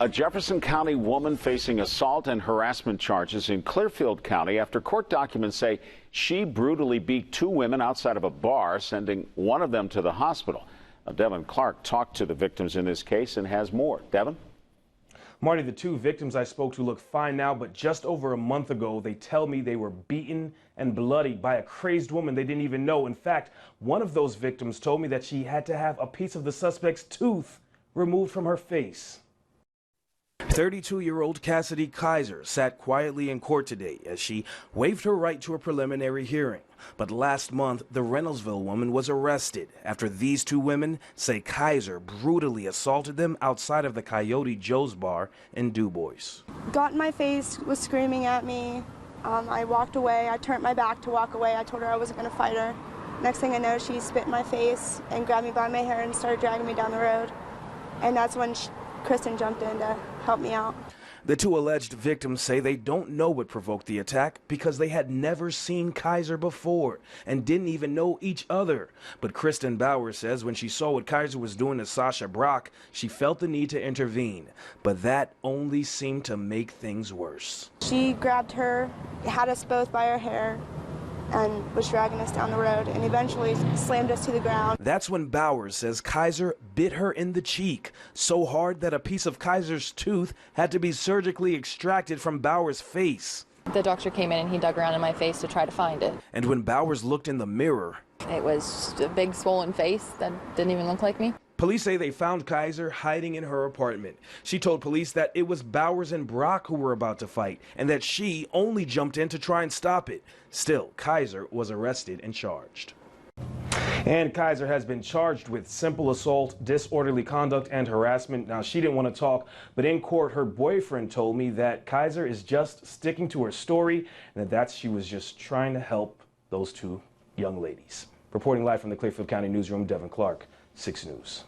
A Jefferson County woman facing assault and harassment charges in Clearfield County after court documents say she brutally beat two women outside of a bar, sending one of them to the hospital. Now, Deven Clarke talked to the victims in this case and has more. Deven? Marty, the two victims I spoke to look fine now, but just over a month ago, they tell me they were beaten and bloodied by a crazed woman they didn't even know. In fact, one of those victims told me that she had to have a piece of the suspect's tooth removed from her face. 32-year-old Cassidy Kaizer sat quietly in court today as she waived her right to a preliminary hearing. But last month, the Reynoldsville woman was arrested after these two women say Kaizer brutally assaulted them outside of the Coyote Joes Bar in DuBois. Got in my face, was screaming at me. I walked away. I turned my back to walk away. I told her I wasn't going to fight her. Next thing I know, she spit in my face and grabbed me by my hair and started dragging me down the road. And that's when Kristin jumped in to help me out. The two alleged victims say they don't know what provoked the attack because they had never seen Kaizer before and didn't even know each other. But Kristin Bowers says when she saw what Kaizer was doing to Sasha Brock, she felt the need to intervene. But that only seemed to make things worse. She grabbed her, had us both by our hair, and was dragging us down the road and eventually slammed us to the ground. That's when Bowers says Kaizer bit her in the cheek so hard that a piece of Kaizer's tooth had to be surgically extracted from Bowers' face. The doctor came in and he dug around in my face to try to find it. And when Bowers looked in the mirror, it was a big swollen face that didn't even look like me. Police say they found Kaizer hiding in her apartment. She told police that it was Bowers and Brock who were about to fight and that she only jumped in to try and stop it. Still, Kaizer was arrested and charged. And Kaizer has been charged with simple assault, disorderly conduct, and harassment. Now, she didn't want to talk, but in court, her boyfriend told me that Kaizer is just sticking to her story and that she was just trying to help those two young ladies. Reporting live from the Clearfield County newsroom, Deven Clarke, 6 News.